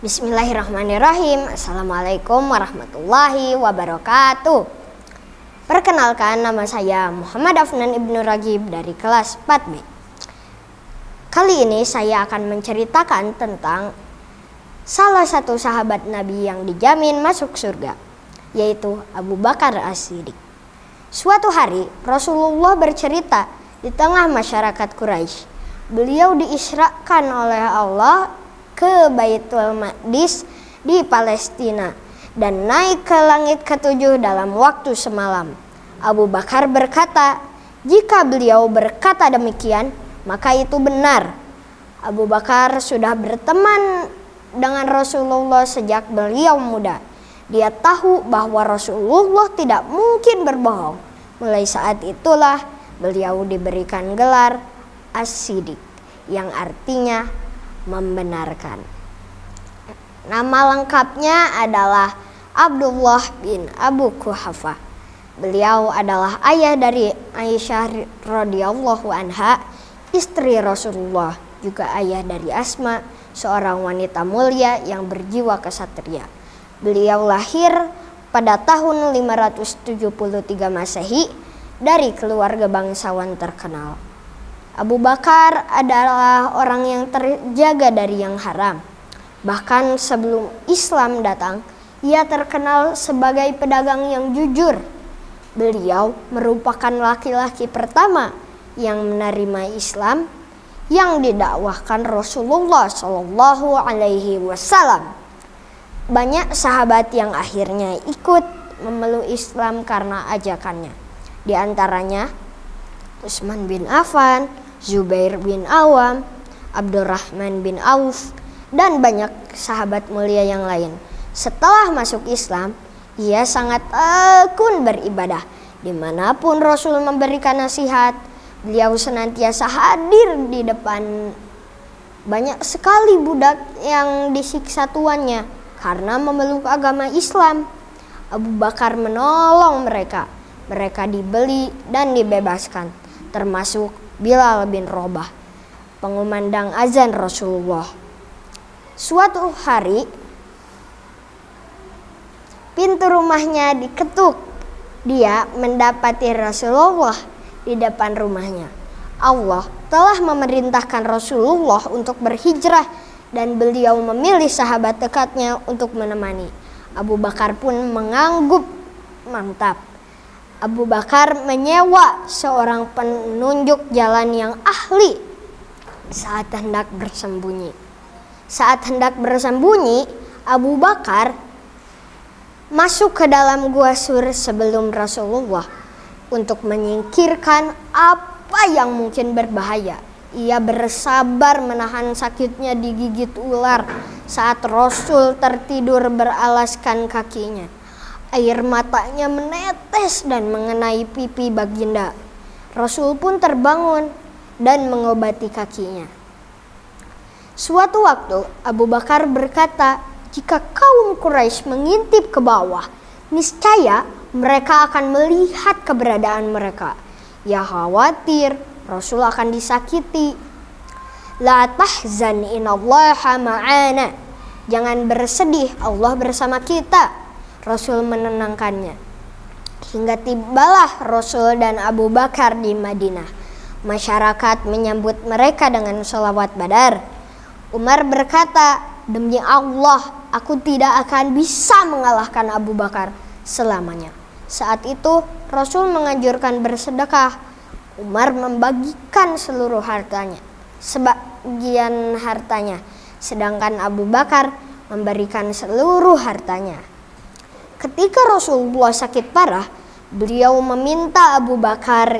Bismillahirrahmanirrahim. Assalamualaikum warahmatullahi wabarakatuh. Perkenalkan, nama saya Muhammad Afnan Ibnu Ragib dari kelas 4B. Kali ini saya akan menceritakan tentang salah satu sahabat Nabi yang dijamin masuk surga, yaitu Abu Bakar As-Siddiq. Suatu hari Rasulullah bercerita di tengah masyarakat Quraisy. Beliau diisrakan oleh Allah ke Baitul Maqdis di Palestina dan naik ke langit ketujuh dalam waktu semalam. Abu Bakar berkata, jika beliau berkata demikian, maka itu benar. Abu Bakar sudah berteman dengan Rasulullah sejak beliau muda. Dia tahu bahwa Rasulullah tidak mungkin berbohong. Mulai saat itulah beliau diberikan gelar As-Siddiq, yang artinya membenarkan. Nama lengkapnya adalah Abdullah bin Abu Quhafa. Beliau adalah ayah dari Aisyah radhiyallahu anha, istri Rasulullah, juga ayah dari Asma, seorang wanita mulia yang berjiwa kesatria. Beliau lahir pada tahun 573 Masehi dari keluarga bangsawan terkenal. Abu Bakar adalah orang yang terjaga dari yang haram. Bahkan sebelum Islam datang, ia terkenal sebagai pedagang yang jujur. Beliau merupakan laki-laki pertama yang menerima Islam yang didakwahkan Rasulullah Shallallahu Alaihi Wasallam. Banyak sahabat yang akhirnya ikut memeluk Islam karena ajakannya. Di antaranya Utsman bin Affan, Zubair bin Awam, Abdurrahman bin Auf, dan banyak sahabat mulia yang lain. Setelah masuk Islam, ia sangat tekun beribadah. Dimanapun Rasul memberikan nasihat, beliau senantiasa hadir di depan. Banyak sekali budak yang disiksa tuannya karena memeluk agama Islam. Abu Bakar menolong mereka. Mereka dibeli dan dibebaskan, termasuk Bilal bin Rabah, pengumandang azan Rasulullah. Suatu hari, pintu rumahnya diketuk. Dia mendapati Rasulullah di depan rumahnya. Allah telah memerintahkan Rasulullah untuk berhijrah dan beliau memilih sahabat dekatnya untuk menemani. Abu Bakar pun mengangguk mantap. Abu Bakar menyewa seorang penunjuk jalan yang ahli saat hendak bersembunyi. Saat hendak bersembunyi, Abu Bakar masuk ke dalam gua Sur sebelum Rasulullah untuk menyingkirkan apa yang mungkin berbahaya. Ia bersabar menahan sakitnya digigit ular saat Rasul tertidur beralaskan kakinya. Air matanya menetes dan mengenai pipi baginda. Rasul pun terbangun dan mengobati kakinya. Suatu waktu Abu Bakar berkata, jika kaum Quraisy mengintip ke bawah, niscaya mereka akan melihat keberadaan mereka. Ia khawatir Rasul akan disakiti. La tahzan innallaha ma'ana. Jangan bersedih, Allah bersama kita. Rasul menenangkannya. Hingga tibalah Rasul dan Abu Bakar di Madinah. Masyarakat menyambut mereka dengan sholawat badar. Umar berkata, demi Allah, aku tidak akan bisa mengalahkan Abu Bakar selamanya. Saat itu Rasul menganjurkan bersedekah. Umar membagikan seluruh hartanya, sebagian hartanya, sedangkan Abu Bakar memberikan seluruh hartanya. Ketika Rasulullah sakit parah, beliau meminta Abu Bakar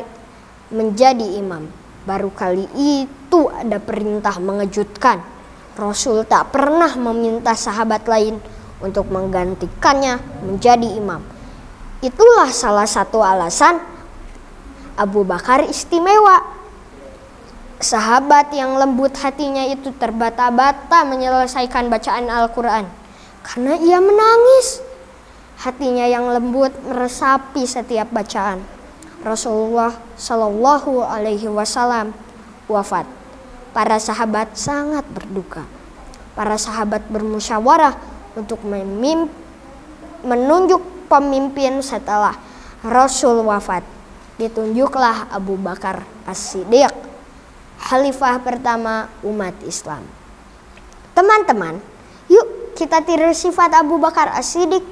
menjadi imam. Baru kali itu ada perintah mengejutkan. Rasul tak pernah meminta sahabat lain untuk menggantikannya menjadi imam. Itulah salah satu alasan Abu Bakar istimewa. Sahabat yang lembut hatinya itu terbata-bata menyelesaikan bacaan Al-Quran karena ia menangis. Hatinya yang lembut meresapi setiap bacaan. Rasulullah Shallallahu Alaihi Wasallam wafat. Para sahabat sangat berduka. Para sahabat bermusyawarah untuk menunjuk pemimpin setelah Rasul wafat. Ditunjuklah Abu Bakar As-Siddiq, khalifah pertama umat Islam. Teman-teman, yuk kita tiru sifat Abu Bakar As-Siddiq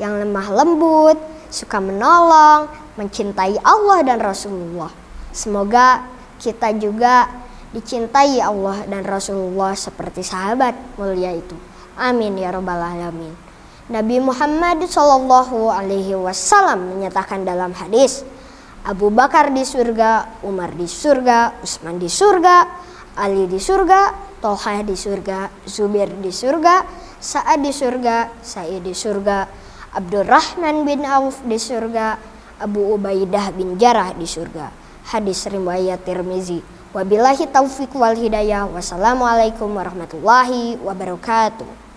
yang lemah lembut, suka menolong, mencintai Allah dan Rasulullah. Semoga kita juga dicintai Allah dan Rasulullah seperti sahabat mulia itu. Amin ya rabbal alamin. Nabi Muhammad SAW menyatakan dalam hadis, Abu Bakar di surga, Umar di surga, Utsman di surga, Ali di surga, Tolhah di surga, Zubair di surga, Sa'ad di surga, Sa'id di surga, Abdurrahman bin Auf di surga, Abu Ubaidah bin Jarrah di surga. Hadis riwayat Tirmizi. Wabillahi taufiq wal hidayah. Wassalamualaikum warahmatullahi wabarakatuh.